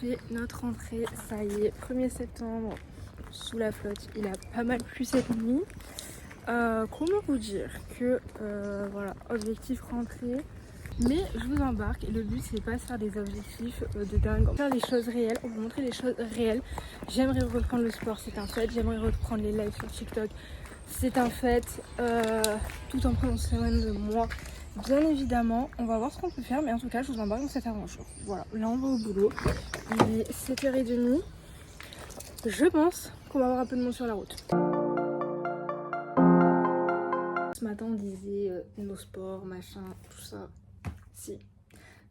fait notre rentrée, ça y est, 1er septembre, sous la flotte, il a pas mal plu cette nuit. Comment vous dire que, voilà, objectif rentrée, mais je vous embarque et le but c'est pas de faire des objectifs de dingue, faire des choses réelles, on vous montrer des choses réelles. J'aimerais reprendre le sport, c'est un fait, j'aimerais reprendre les lives sur TikTok, c'est un fait, tout en prenant soin de moi. Bien évidemment, on va voir ce qu'on peut faire, mais en tout cas, je vous embarque dans cette aventure. Voilà, là on va au boulot. Il est 7h30. Je pense qu'on va avoir un peu de monde sur la route. Ce matin, on disait nos sports, machin, tout ça. Si,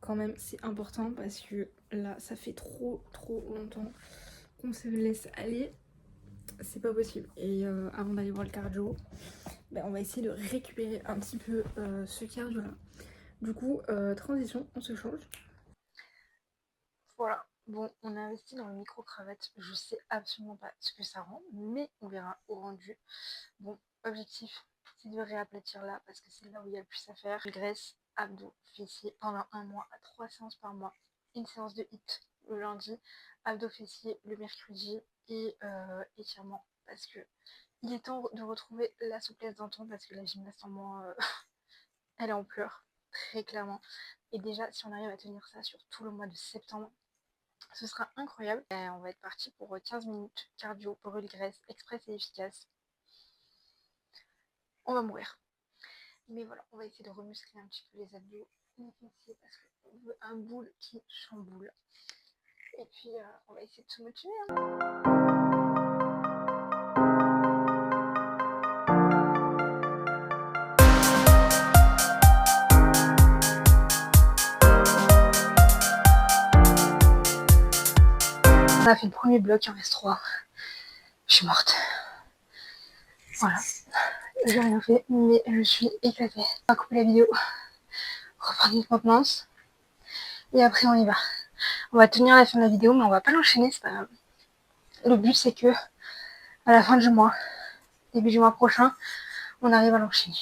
quand même, c'est important parce que là, ça fait trop longtemps qu'on se laisse aller. C'est pas possible. Et avant d'aller voir le cardio, ben, on va essayer de récupérer un petit peu ce cardio là. Du coup, transition, on se change. Voilà, bon, on a investi dans le micro-cravate. Je sais absolument pas ce que ça rend, mais on verra au rendu. Bon, objectif, c'est de réaplatir là parce que c'est là où il y a le plus à faire. Graisse, abdos, fessiers pendant un mois à 3 séances par mois. Une séance de HIIT le lundi, abdos fessiers le mercredi et étirement parce que il est temps de retrouver la souplesse d'antan parce que la gymnaste en moi, elle est en pleurs, très clairement. Et déjà, si on arrive à tenir ça sur tout le mois de septembre, ce sera incroyable. Et on va être parti pour 15 minutes cardio, brûle graisse, express et efficace. On va mourir. Mais voilà, on va essayer de remuscler un petit peu les abdos, les fessiers, parce qu'on veut un boule qui chamboule. Et puis, on va essayer de se motiver. On a fait le premier bloc, il en reste 3. Je suis morte. Voilà. J'ai rien fait, mais je suis éclatée. On va couper la vidéo, reprendre une maintenance, et après on y va. On va tenir la fin de la vidéo, mais on va pas l'enchaîner, c'est pas grave. Le but c'est que à la fin du mois, début du mois prochain, on arrive à l'enchaîner.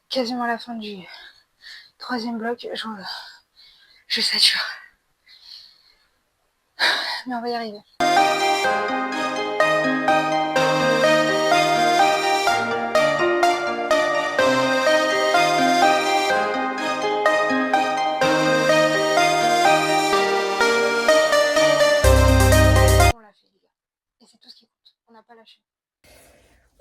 Quasiment à la fin du 3e bloc, je sature. Mais on va y arriver. On l'a fait les gars. Et c'est tout ce qui compte. On n'a pas lâché.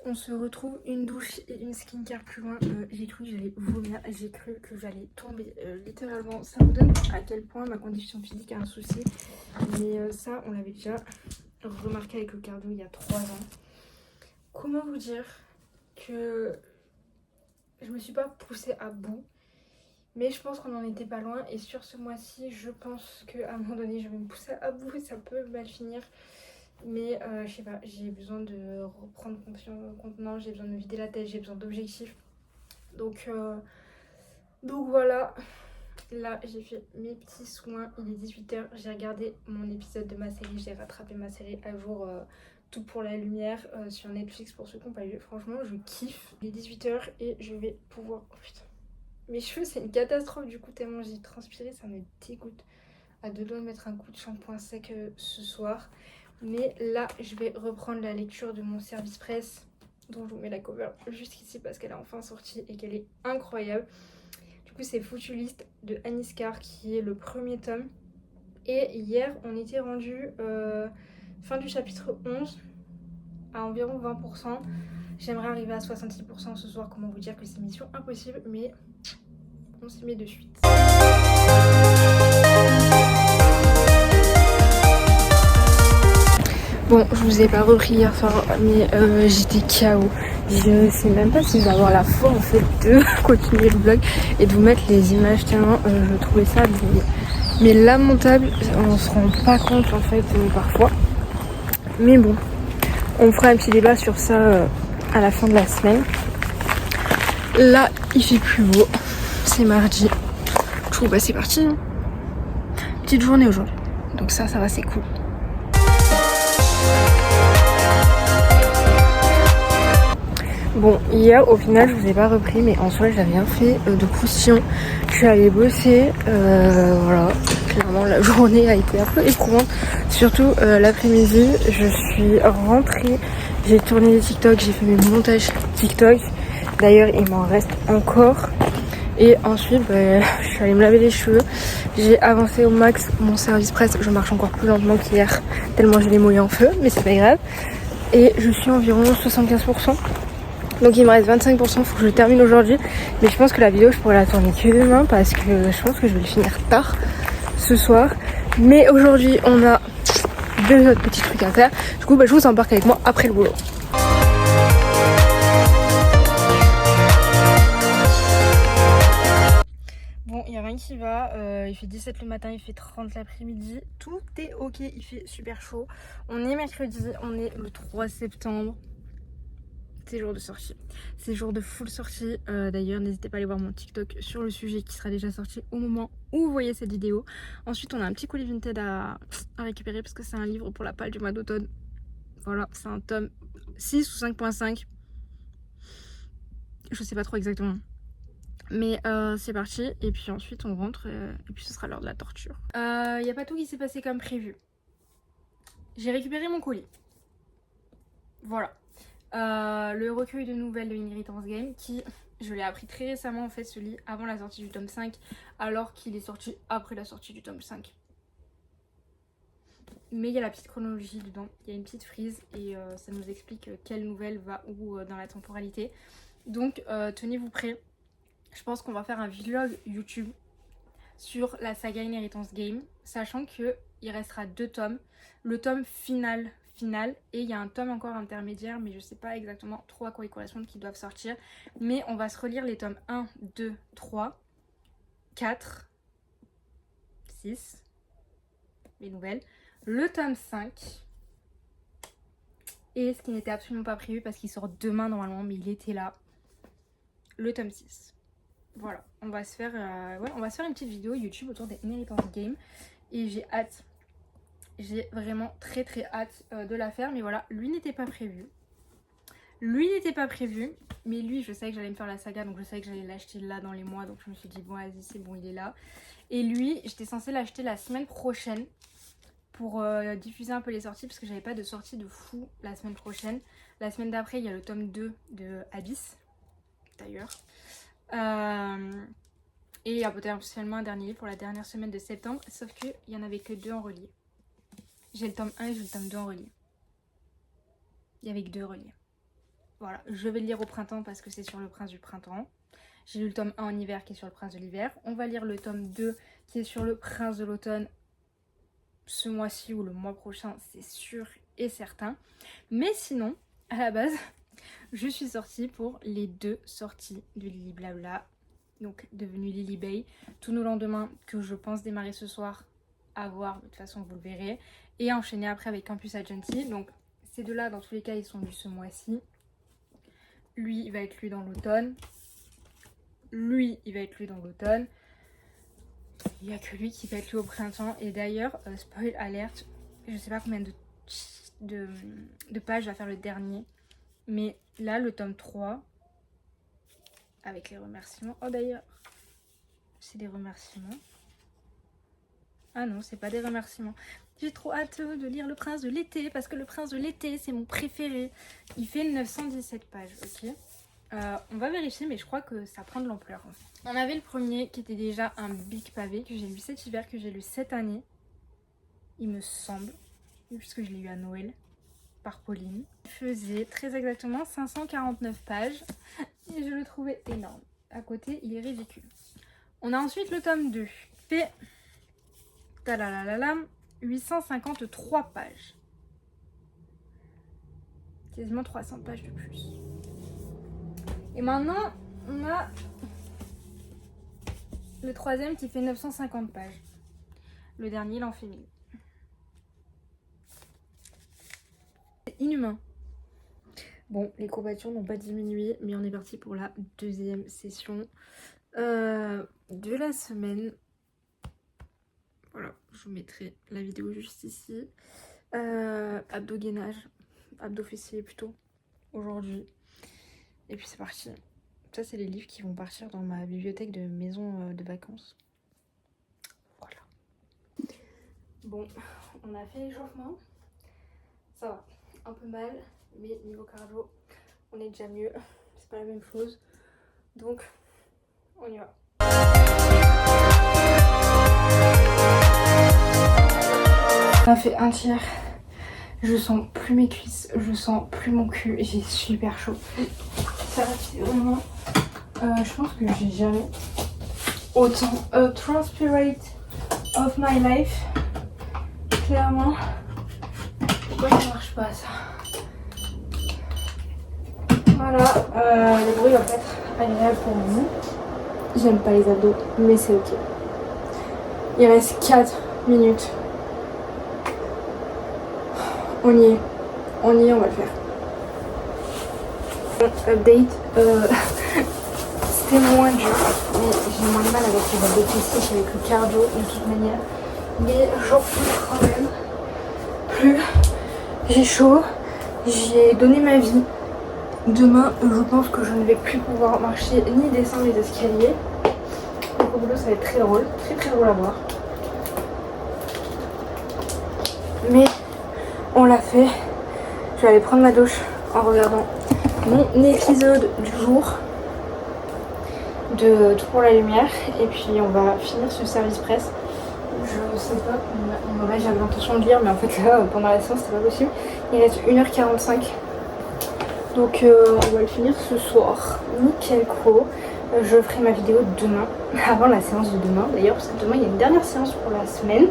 On se retrouve une douche et une skincare plus loin. J'ai cru que j'allais vomir, j'ai cru que j'allais tomber. Littéralement, ça vous donne à quel point ma condition physique a un souci. Mais ça, on l'avait déjà remarqué avec le cardio il y a 3 ans. Comment vous dire que je me suis pas poussée à bout, mais je pense qu'on en était pas loin. Et sur ce mois-ci, je pense qu'à un moment donné, je vais me pousser à bout et ça peut mal finir. Mais je sais pas, j'ai besoin de reprendre contenance, j'ai besoin de me vider la tête, j'ai besoin d'objectifs. Donc voilà, là j'ai fait mes petits soins, il est 18h, j'ai regardé mon épisode de ma série, j'ai rattrapé ma série à jour, Tout pour la lumière, sur Netflix pour ceux qui n'ont pas vu. Franchement, je kiffe. Il est 18h et je vais pouvoir... Oh putain, mes cheveux c'est une catastrophe du coup, tellement j'ai transpiré, ça me dégoûte. À 2 doigts de mettre un coup de shampoing sec ce soir. Mais là, je vais reprendre la lecture de mon service presse, dont je vous mets la cover juste ici parce qu'elle est enfin sortie et qu'elle est incroyable. Du coup, c'est Foutu List de Anis Carr qui est le 1er tome. Et hier, on était rendu fin du chapitre 11 à environ 20%. J'aimerais arriver à 66% ce soir. Comment vous dire que c'est mission impossible, mais on s'y met de suite. Bon, je vous ai pas repris hier soir, mais j'étais KO. Je sais même pas si je vais avoir la foi en fait de continuer le vlog et de vous mettre les images tellement je trouvais ça mais lamentable. On se rend pas compte en fait parfois. Mais bon, on fera un petit débat sur ça à la fin de la semaine. Là, il fait plus beau. C'est mardi. Du coup, bah c'est parti. Petite journée aujourd'hui. Donc ça va, c'est cool. Bon, hier au final je vous ai pas repris, mais en soi j'ai rien fait de croustillant. Je suis allée bosser, voilà. Clairement la journée a été un peu éprouvante, surtout l'après-midi. Je suis rentrée, j'ai tourné des TikTok, j'ai fait mes montages TikTok. D'ailleurs il m'en reste encore. Et ensuite je suis allée me laver les cheveux. J'ai avancé au max mon service presse. Je marche encore plus lentement qu'hier tellement j'ai les mollets en feu, mais c'est pas grave. Et je suis environ 75%. Donc il me reste 25%, faut que je le termine aujourd'hui. Mais je pense que la vidéo je pourrais la tourner que demain parce que je pense que je vais le finir tard ce soir. Mais aujourd'hui on a deux autres petits trucs à faire. Du coup je vous embarque avec moi après le boulot. Bon, il n'y a rien qui va, il fait 17 le matin, il fait 30 l'après-midi, tout est ok, il fait super chaud. On est mercredi, on est le 3 septembre. C'est jour de sortie, c'est jour de full sortie. D'ailleurs n'hésitez pas à aller voir mon TikTok sur le sujet qui sera déjà sorti au moment où vous voyez cette vidéo. Ensuite on a un petit colis Vinted à récupérer parce que c'est un livre pour la palle du mois d'automne. Voilà, c'est un tome 6 ou 5.5, je sais pas trop exactement. Mais c'est parti, et puis ensuite on rentre et puis ce sera l'heure de la torture. Y a pas tout qui s'est passé comme prévu. J'ai récupéré mon colis. Voilà. Le recueil de nouvelles de Inheritance Game qui, je l'ai appris très récemment en fait, se lit avant la sortie du tome 5 alors qu'il est sorti après la sortie du tome 5. Mais il y a la petite chronologie dedans, il y a une petite frise et ça nous explique quelle nouvelle va où dans la temporalité. Donc tenez-vous prêts, je pense qu'on va faire un vlog YouTube sur la saga Inheritance Game, sachant qu'il restera 2 tomes. Le tome final et il y a un tome encore intermédiaire, mais je sais pas exactement trop à quoi ils correspondent, qui doivent sortir. Mais on va se relire les tomes 1, 2, 3, 4, 6, les nouvelles, le tome 5, et ce qui n'était absolument pas prévu parce qu'il sort demain normalement, mais il était là, le tome 6. Voilà, on va se faire une petite vidéo YouTube autour des Inheritance Game et j'ai hâte. J'ai vraiment très hâte de la faire, mais voilà, lui n'était pas prévu. Mais lui je savais que j'allais me faire la saga, donc je savais que j'allais l'acheter là dans les mois, donc je me suis dit bon vas-y c'est bon, il est là. Et lui j'étais censée l'acheter la semaine prochaine pour diffuser un peu les sorties, parce que j'avais pas de sortie de fou la semaine prochaine. La semaine d'après il y a le tome 2 de Abyss d'ailleurs. Et il y a potentiellement un dernier livre pour la dernière semaine de septembre, sauf qu'il n'y en avait que 2 en relié. J'ai le tome 1 et j'ai le tome 2 en relié. Il y avait que 2 reliés. Voilà, je vais le lire au printemps parce que c'est sur le prince du printemps. J'ai lu le tome 1 en hiver qui est sur le prince de l'hiver. On va lire le tome 2 qui est sur le prince de l'automne ce mois-ci ou le mois prochain, c'est sûr et certain. Mais sinon, à la base, je suis sortie pour les 2 sorties de Lily Blabla, donc devenue Lily Bay. Tous nos lendemains que je pense démarrer ce soir, à voir, de toute façon vous le verrez. Et enchaîner après avec Campus Agency. Donc ces 2 là dans tous les cas ils sont lus ce mois-ci. Lui il va être lu dans l'automne. Lui il va être lu dans l'automne. Il n'y a que lui qui va être lu au printemps. Et d'ailleurs, spoil alert, je sais pas combien de pages va faire le dernier. Mais là le tome 3 avec les remerciements. Oh d'ailleurs, c'est des remerciements. Ah non, c'est pas des remerciements. J'ai trop hâte de lire Le Prince de l'été parce que Le Prince de l'été, c'est mon préféré. Il fait 917 pages, ok. On va vérifier, mais je crois que ça prend de l'ampleur. On avait le premier qui était déjà un big pavé que j'ai lu cet hiver, que j'ai lu cette année. Il me semble, puisque je l'ai eu à Noël par Pauline. Il faisait très exactement 549 pages et je le trouvais énorme. À côté, il est ridicule. On a ensuite le tome 2. Fait... 853 pages. Quasiment 300 pages de plus. Et maintenant, on a le troisième qui fait 950 pages. Le dernier, il en fait 1000. C'est inhumain. Bon, les courbatures n'ont pas diminué, mais on est parti pour la 2e session de la semaine. Voilà, je vous mettrai la vidéo juste ici. Abdos gainage, abdos fessiers plutôt, aujourd'hui. Et puis c'est parti. Ça c'est les livres qui vont partir dans ma bibliothèque de maison de vacances. Voilà. Bon, on a fait l'échauffement. Ça va, un peu mal, mais niveau cardio, on est déjà mieux. C'est pas la même chose. Donc, on y va. On a fait un tiers. Je sens plus mes cuisses, je sens plus mon cul. J'ai super chaud. Ça va vraiment. Je pense que j'ai jamais autant transpirate of my life. Clairement. Pourquoi ça marche pas ça? Voilà, le bruit va pas être agréable pour vous. J'aime pas les abdos, mais c'est ok. Il reste 4 minutes. On y est, on va le faire. Update, c'était moins dur, mais j'ai moins de mal avec les abdos classiques, avec le cardio de toute manière. Mais j'en peux quand même plus. J'ai chaud, j'ai donné ma vie. Demain, je pense que je ne vais plus pouvoir marcher ni descendre les escaliers. Donc au boulot, ça va être très drôle à voir. Mais on l'a fait. Je vais aller prendre ma douche en regardant mon épisode du jour de Tout pour la lumière. Et puis on va finir ce service presse. Je sais pas, j'avais l'intention de lire, mais en fait là, pendant la séance, c'était pas possible. Il reste 1h45. Donc on va le finir ce soir. Nickel co. Je ferai ma vidéo demain, avant la séance de demain. D'ailleurs, parce que demain, il y a une dernière séance pour la semaine.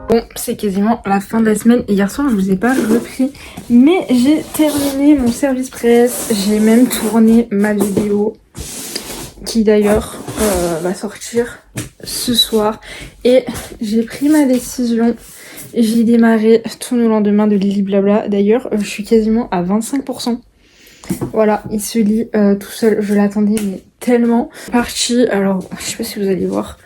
Bon, c'est quasiment la fin de la semaine. Hier soir, je vous ai pas repris. Mais j'ai terminé mon service presse. J'ai même tourné ma vidéo. Qui d'ailleurs va sortir ce soir. Et j'ai pris ma décision. J'ai démarré tout le lendemain de Lily Blabla. D'ailleurs, je suis quasiment à 25%. Voilà, il se lit tout seul. Je l'attendais mais tellement. Parti, alors je sais pas si vous allez voir.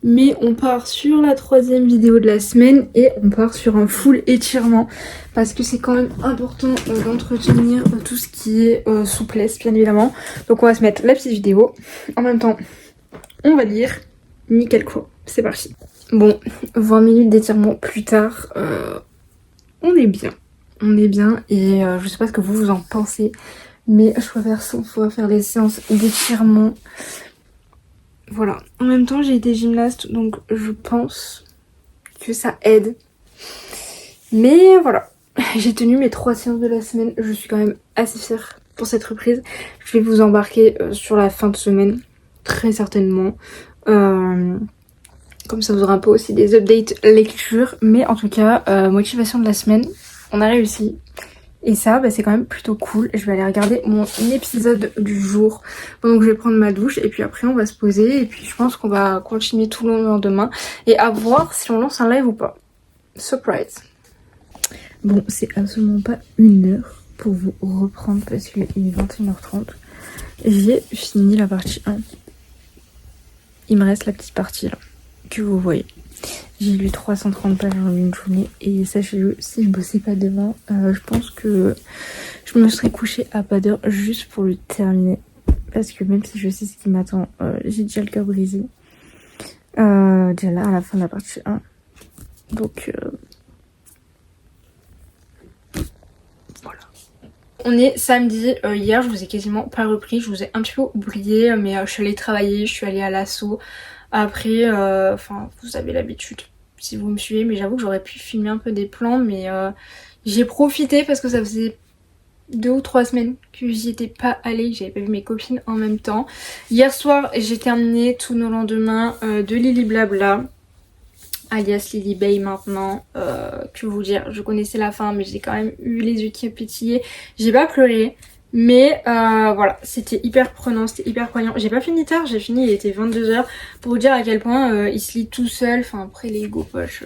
Mais on part sur la 3e vidéo de la semaine et on part sur un full étirement. Parce que c'est quand même important d'entretenir tout ce qui est souplesse, bien évidemment. Donc on va se mettre la petite vidéo. En même temps, on va lire. Nickel quoi. C'est parti. Bon, 20 minutes d'étirement plus tard, on est bien. On est bien et je sais pas ce que vous en pensez. Mais je préfère soit faire des séances d'étirement. Voilà. En même temps, j'ai été gymnaste, donc je pense que ça aide. Mais voilà. J'ai tenu mes 3 séances de la semaine. Je suis quand même assez fière pour cette reprise. Je vais vous embarquer sur la fin de semaine. Très certainement. Comme ça vous aura un peu aussi des updates lecture. Mais en tout cas, motivation de la semaine. On a réussi. Et ça, bah, c'est quand même plutôt cool. Je vais aller regarder mon épisode du jour. Donc je vais prendre ma douche et puis après on va se poser. Et puis je pense qu'on va continuer tout le lendemain. Et à voir si on lance un live ou pas. Surprise. Bon, c'est absolument pas 1h pour vous reprendre parce qu'il est 21h30. J'ai fini la partie 1. Il me reste la petite partie là, que vous voyez. J'ai lu 330 pages en une journée et sachez-le, si je bossais pas demain, je pense que je me serais couchée à pas d'heure juste pour le terminer. Parce que même si je sais ce qui m'attend, j'ai déjà le cœur brisé. Déjà là, à la fin de la partie 1. Donc, voilà. On est samedi, hier je vous ai quasiment pas repris, je vous ai un petit peu oublié, mais je suis allée travailler, je suis allée à l'assaut. Après, enfin, vous avez l'habitude si vous me suivez, mais j'avoue que j'aurais pu filmer un peu des plans, mais j'ai profité parce que ça faisait 2 ou 3 semaines que j'y étais pas allée, que j'avais pas vu mes copines en même temps. Hier soir, j'ai terminé tous nos lendemains de Lily Blabla, alias Lily Bay maintenant. Que vous dire, je connaissais la fin, mais j'ai quand même eu les yeux qui pétillaient. J'ai pas pleuré. Mais voilà, c'était hyper prenant, c'était hyper poignant. J'ai pas fini tard, j'ai fini, il était 22h. Pour vous dire à quel point il se lit tout seul. Enfin après les go poches,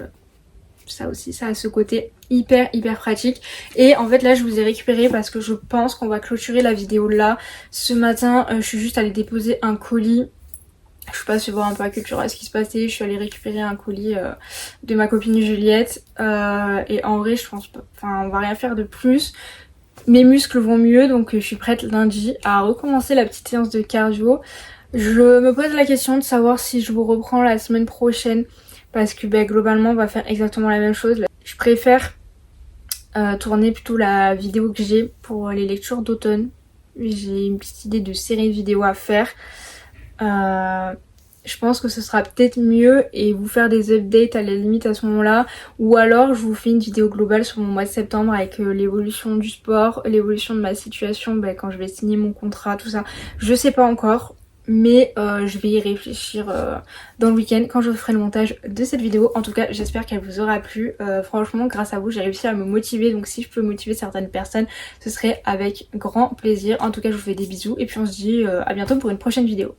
ça aussi, ça a ce côté hyper pratique. Et en fait là je vous ai récupéré parce que je pense qu'on va clôturer la vidéo là. Ce matin, je suis juste allée déposer un colis Je suis passée voir un peu à Cultura ce qui se passait, je suis allée récupérer un colis de ma copine Juliette et en vrai je pense pas, enfin on va rien faire de plus. Mes muscles vont mieux donc je suis prête lundi à recommencer la petite séance de cardio. Je me pose la question de savoir si je vous reprends la semaine prochaine parce que globalement on va faire exactement la même chose. Je préfère tourner plutôt la vidéo que j'ai pour les lectures d'automne. J'ai une petite idée de série de vidéos à faire. Je pense que ce sera peut-être mieux et vous faire des updates à la limite à ce moment-là, ou alors je vous fais une vidéo globale sur mon mois de septembre avec l'évolution du sport, l'évolution de ma situation quand je vais signer mon contrat, tout ça. Je sais pas encore, mais je vais y réfléchir dans le week-end quand je ferai le montage de cette vidéo. En tout cas j'espère qu'elle vous aura plu. Franchement grâce à vous j'ai réussi à me motiver, donc si je peux motiver certaines personnes ce serait avec grand plaisir. En tout cas je vous fais des bisous et puis on se dit à bientôt pour une prochaine vidéo.